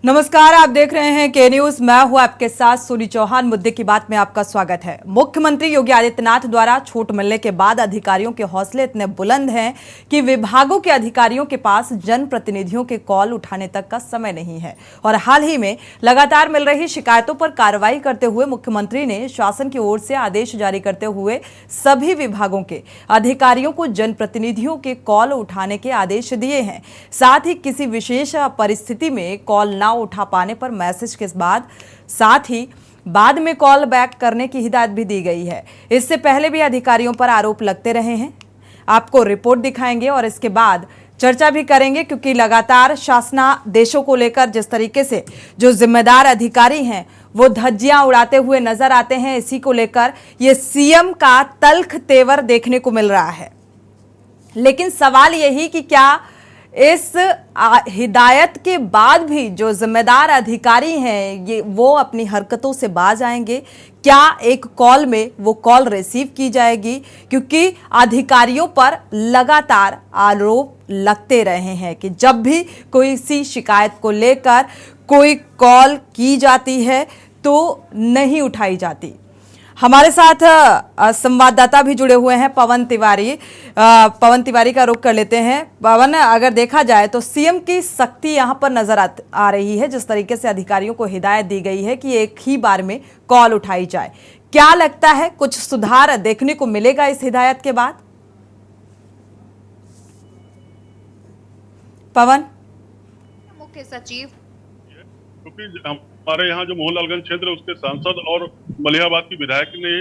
नमस्कार, आप देख रहे हैं के न्यूज। मैं हूं आपके साथ सोनी चौहान। मुद्दे की बात में आपका स्वागत है। मुख्यमंत्री योगी आदित्यनाथ द्वारा छूट मिलने के बाद अधिकारियों के हौसले इतने बुलंद हैं कि विभागों के अधिकारियों के पास जनप्रतिनिधियों के कॉल उठाने तक का समय नहीं है। और हाल ही में लगातार मिल रही शिकायतों पर कार्रवाई करते हुए मुख्यमंत्री ने शासन की ओर से आदेश जारी करते हुए सभी विभागों के अधिकारियों को जनप्रतिनिधियों के कॉल उठाने के आदेश दिए हैं। साथ ही किसी विशेष परिस्थिति में कॉल ना उठा पाने पर मैसेज के साथ ही बाद में कॉल बैक करने की हिदायत भी दी गई है। इससे पहले भी अधिकारियों पर आरोप लगते रहे हैं। आपको रिपोर्ट दिखाएंगे और इसके बाद चर्चा भी करेंगे, क्योंकि लगातार शासनादेशों को लेकर जिस तरीके से जो जिम्मेदार अधिकारी हैं वो धज्जियां उड़ाते हुए नजर आते हैं, इसी को लेकर ये सीएम का तल्ख तेवर देखने को मिल रहा है। लेकिन सवाल यही कि क्या इस हिदायत के बाद भी जो जिम्मेदार अधिकारी हैं वो अपनी हरकतों से बाज आएंगे? क्या एक कॉल में वो कॉल रिसीव की जाएगी? क्योंकि अधिकारियों पर लगातार आरोप लगते रहे हैं कि जब भी कोई सी शिकायत को लेकर कोई कॉल की जाती है तो नहीं उठाई जाती। हमारे साथ संवाददाता भी जुड़े हुए हैं, पवन तिवारी का रुख कर लेते हैं। पवन, अगर देखा जाए तो सीएम की सख्ती यहां पर नजर आ रही है, जिस तरीके से अधिकारियों को हिदायत दी गई है कि एक ही बार में कॉल उठाई जाए। क्या लगता है कुछ सुधार देखने को मिलेगा इस हिदायत के बाद? पवन। मुख्य सचिव हमारे यहाँ जो मोहनलालगंज क्षेत्र है उसके सांसद और मलिहाबाद की विधायक ने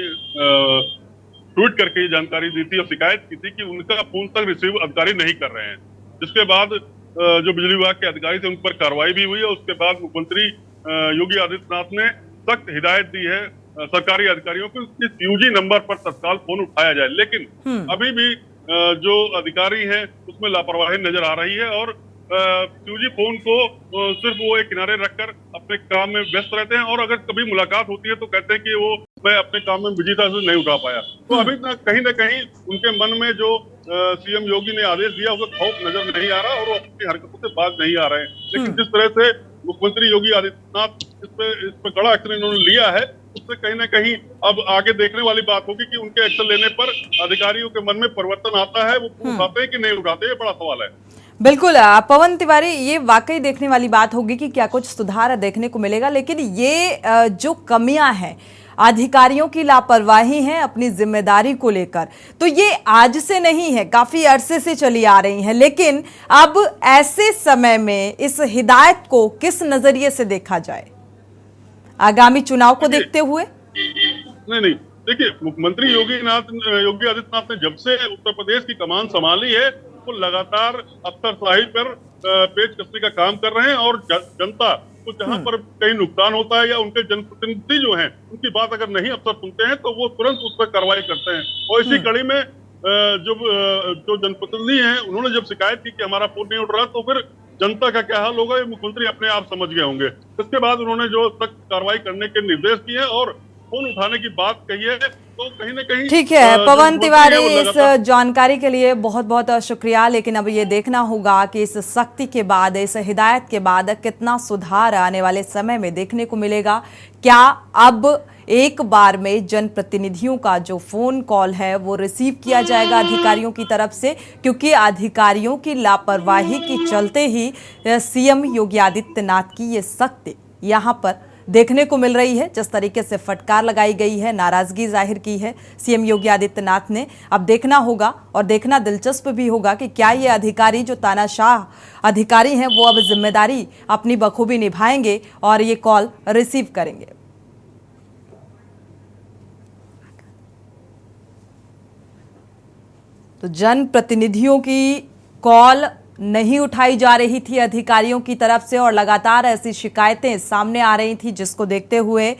ट्वीट करके ये जानकारी दी थी और शिकायत की थी कि उनका फोन तक रिसीव अधिकारी नहीं कर रहे हैं, जिसके बाद जो बिजली विभाग के अधिकारी थे उन पर कार्रवाई भी हुई है। उसके बाद मुख्यमंत्री योगी आदित्यनाथ ने सख्त हिदायत दी है सरकारी अधिकारियों को कि यूजी नंबर पर तत्काल फोन उठाया जाए। लेकिन अभी भी जो अधिकारी हैं उसमें लापरवाही नजर आ रही है और यूजी फोन को सिर्फ वो एक किनारे रखकर अपने काम में व्यस्त रहते हैं और अगर कभी मुलाकात होती है तो कहते हैं कि वो मैं अपने काम में बिजी था, नहीं उठा पाया। तो अभी ना कहीं उनके मन में जो सीएम योगी ने आदेश दिया उसका खौफ नजर नहीं आ रहा और वो अपनी हरकतों से बाज नहीं आ रहे हैं। लेकिन जिस तरह से मुख्यमंत्री योगी आदित्यनाथ इस पे कड़ा एक्शन इन्होंने लिया है, उससे कहीं ना कहीं अब आगे देखने वाली बात होगी कि उनके एक्शन लेने पर अधिकारियों के मन में परिवर्तन आता है, वो उठाते हैं कि नहीं उठाते, ये बड़ा सवाल है। बिल्कुल पवन तिवारी, ये वाकई देखने वाली बात होगी कि क्या कुछ सुधार देखने को मिलेगा। लेकिन ये जो कमियां हैं, अधिकारियों की लापरवाही है अपनी जिम्मेदारी को लेकर, तो ये आज से नहीं है, काफी अरसे से चली आ रही है। लेकिन अब ऐसे समय में इस हिदायत को किस नजरिए से देखा जाए आगामी चुनाव को देखते हुए? नहीं, देखिए, मुख्यमंत्री योगी आदित्यनाथ ने जब से उत्तर प्रदेश की कमान संभाली है वो लगातार अफसरशाही पर पेच कसने का काम कर रहे हैं और जनता को जहां पर कहीं नुकसान होता है या उनके जनप्रतिनिधि जो हैं उनकी बात अगर नहीं अफसर सुनते हैं तो वो तुरंत उस पर कार्रवाई करते हैं। और इसी कड़ी में जो जनप्रतिनिधि हैं उन्होंने जब शिकायत की कि हमारा फोन नहीं उठ रहा, तो फिर जनता का क्या हाल होगा ये मुख्यमंत्री अपने आप समझ गए होंगे। इसके बाद उन्होंने जो सख्त कार्रवाई करने के निर्देश दिए और फोन उठाने की बात कही है, तो कहीं ना कहीं ठीक है। पवन तिवारी, इस जानकारी के लिए बहुत बहुत शुक्रिया। लेकिन अब ये देखना होगा कि इस सख्ती के बाद, इस हिदायत के बाद कितना सुधार आने वाले समय में देखने को मिलेगा। क्या अब एक बार में जनप्रतिनिधियों का जो फोन कॉल है वो रिसीव किया जाएगा अधिकारियों की तरफ से? क्योंकि अधिकारियों की लापरवाही के चलते ही सीएम योगी आदित्यनाथ की ये सख्ती यहाँ पर देखने को मिल रही है। जिस तरीके से फटकार लगाई गई है, नाराजगी जाहिर की है सीएम योगी आदित्यनाथ ने, अब देखना होगा और देखना दिलचस्प भी होगा कि क्या ये अधिकारी जो तानाशाह अधिकारी हैं वो अब जिम्मेदारी अपनी बखूबी निभाएंगे और ये कॉल रिसीव करेंगे। तो जनप्रतिनिधियों की कॉल नहीं उठाई जा रही थी अधिकारियों की तरफ से और लगातार ऐसी शिकायतें सामने आ रही थी, जिसको देखते हुए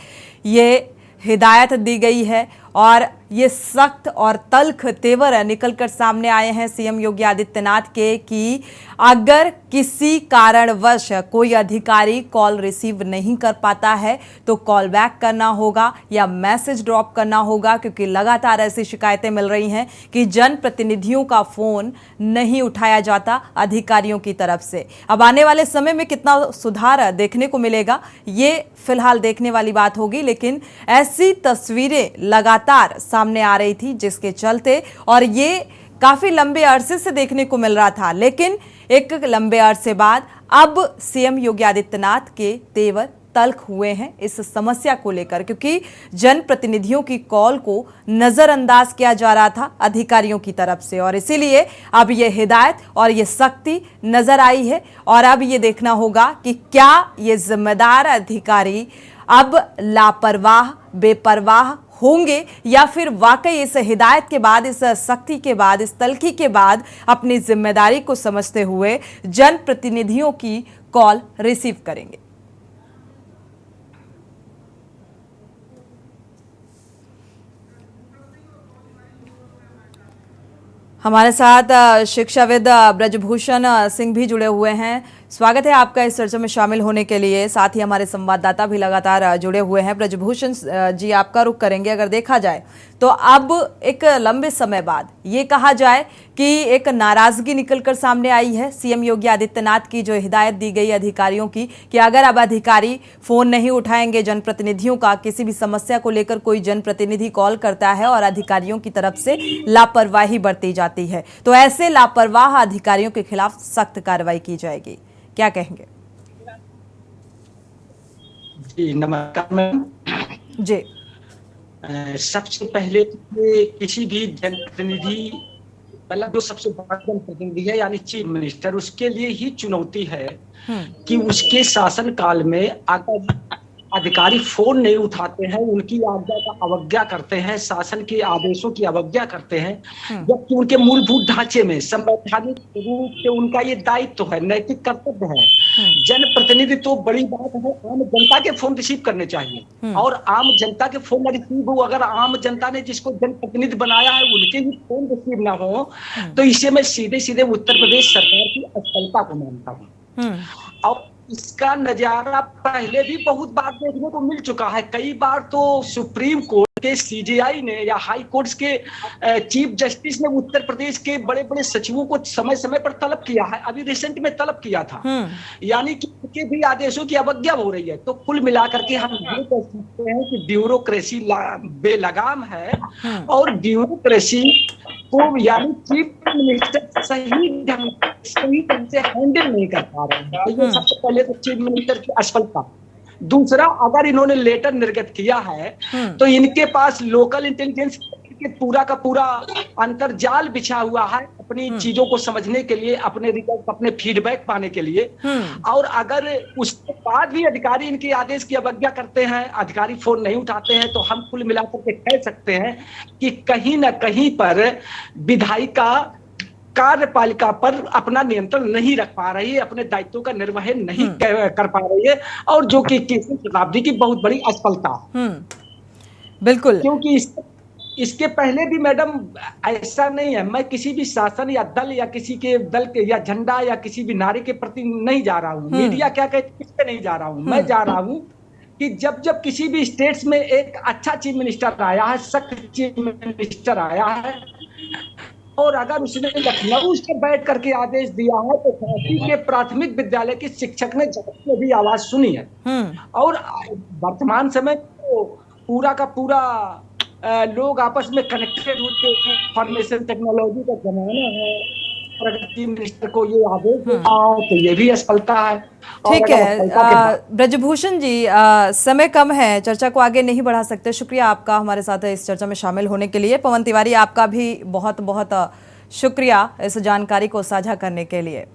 ये हिदायत दी गई है और ये सख्त और तल्ख तेवर निकलकर सामने आए हैं सीएम योगी आदित्यनाथ के कि अगर किसी कारणवश कोई अधिकारी कॉल रिसीव नहीं कर पाता है तो कॉल बैक करना होगा या मैसेज ड्रॉप करना होगा, क्योंकि लगातार ऐसी शिकायतें मिल रही हैं कि जनप्रतिनिधियों का फोन नहीं उठाया जाता अधिकारियों की तरफ से। अब आने वाले समय में कितना सुधार देखने को मिलेगा ये फिलहाल देखने वाली बात होगी, लेकिन ऐसी तस्वीरें लगातार सामने आ रही थी जिसके चलते, और ये काफी लंबे अरसे से देखने को मिल रहा था, लेकिन एक लंबे अरसे बाद अब सीएम योगी आदित्यनाथ के तेवर तल्ख हुए हैं इस समस्या को लेकर, क्योंकि जनप्रतिनिधियों की कॉल को नजरअंदाज किया जा रहा था अधिकारियों की तरफ से, और इसीलिए अब ये हिदायत और ये सख्ती नजर आई है। और अब ये देखना होगा कि क्या ये जिम्मेदार अधिकारी अब लापरवाह बेपरवाह होंगे या फिर वाकई इस हिदायत के बाद, इस सख्ती के बाद, इस तल्खी के बाद अपनी जिम्मेदारी को समझते हुए जनप्रतिनिधियों की कॉल रिसीव करेंगे। हमारे साथ शिक्षाविद ब्रजभूषण सिंह भी जुड़े हुए हैं। स्वागत है आपका इस चर्चा में शामिल होने के लिए। साथ ही हमारे संवाददाता भी लगातार जुड़े हुए हैं। ब्रजभूषण जी, आपका रुख करेंगे। अगर देखा जाए तो अब एक लंबे समय बाद ये कहा जाए कि एक नाराजगी निकलकर सामने आई है सीएम योगी आदित्यनाथ की, जो हिदायत दी गई अधिकारियों की कि अगर अब अधिकारी फोन नहीं उठाएंगे जनप्रतिनिधियों का, किसी भी समस्या को लेकर कोई जनप्रतिनिधि कॉल करता है और अधिकारियों की तरफ से लापरवाही बरती जाती है, तो ऐसे लापरवाह अधिकारियों के खिलाफ सख्त कार्रवाई की जाएगी। क्या कहेंगे? जी नमस्कार मैम जी। सबसे पहले किसी भी जनप्रतिनिधि, मतलब जो सबसे बड़ा जनप्रतिनिधि है यानी चीफ मिनिस्टर, उसके लिए ही चुनौती है कि उसके शासन काल में अगर अधिकारी फोन नहीं उठाते हैं, उनकी आज्ञा का अवज्ञा करते हैं, शासन के आदेशों की अवज्ञा करते हैं, जबकि उनके मूलभूत ढांचे में संवैधानिक रूप से उनका ये दायित्व है, नैतिक कर्तव्य है। जनप्रतिनिधि तो बड़ी बात है, आम जनता के फोन रिसीव करने चाहिए, और आम जनता के फोन न रिसीव हो, अगर आम जनता ने जिसको जनप्रतिनिधि बनाया है उनके भी फोन रिसीव ना हो, तो इसे मैं सीधे सीधे उत्तर प्रदेश सरकार की असफलता को मानता हूँ। और इसका नजारा पहले भी बहुत बार देखने को मिल चुका है। कई बार तो सुप्रीम कोर्ट के सीजेआई ने या हाई कोर्ट के चीफ जस्टिस ने उत्तर प्रदेश के बड़े बड़े सचिवों को समय समय पर तलब किया है। अभी रिसेंट में तलब किया था, यानी कि उनके भी आदेशों की अवज्ञा हो रही है। तो कुल मिलाकर के हम ये कह सकते हैं कि ब्यूरोक्रेसी बेलगाम है, और ब्यूरोक्रेसी को यानी चीफ मिनिस्टर सही ढंग से हैंडल नहीं कर पा रहे हैं। तो ये सबसे पहले तो चीफ मिनिस्टर की असफलता। दूसरा, अगर इन्होंने लेटर निर्गत किया है तो इनके पास लोकल इंटेलिजेंस के पूरा का पूरा अंतर्जाल बिछा हुआ है अपनी चीजों को समझने के लिए, अपने रिजल्ट, अपने फीडबैक पाने के लिए। और अगर उसके बाद भी अधिकारी इनके आदेश की अवज्ञा करते हैं, अधिकारी फोन नहीं उठाते हैं, तो हम कुल मिलाकर के कह सकते हैं कि कहीं ना कहीं पर विधायिका कार्यपालिका पर अपना नियंत्रण नहीं रख पा रही है, अपने दायित्वों का निर्वहन नहीं कर पा रही है, और जो कि 21वीं शताब्दी की बहुत बड़ी असफलता। बिल्कुल, क्योंकि इसके पहले भी मैडम ऐसा नहीं है, मैं किसी भी शासन या दल या किसी के दल के या झंडा या किसी भी नारे के प्रति नहीं जा रहा हूँ, मीडिया क्या कहती है इस पे नहीं जा रहा हूँ। मैं जा रहा हूँ कि जब जब किसी भी स्टेट्स में एक अच्छा चीफ मिनिस्टर आया है, सख्त चीफ मिनिस्टर आया है, और अगर उसने लखनऊ से बैठ करके आदेश दिया है, तो झांसी के प्राथमिक विद्यालय के शिक्षक ने जगत में भी आवाज सुनी है। और वर्तमान समय तो पूरा का पूरा लोग आपस में कनेक्टेड होते हैं, इंफॉर्मेशन टेक्नोलॉजी का जमाना है, प्रगति मिनिस्टर को ये आदेश तो ये भी असफलता है। ठीक है ब्रजभूषण जी, समय कम है, चर्चा को आगे नहीं बढ़ा सकते। शुक्रिया आपका हमारे साथ इस चर्चा में शामिल होने के लिए। पवन तिवारी, आपका भी बहुत बहुत शुक्रिया इस जानकारी को साझा करने के लिए।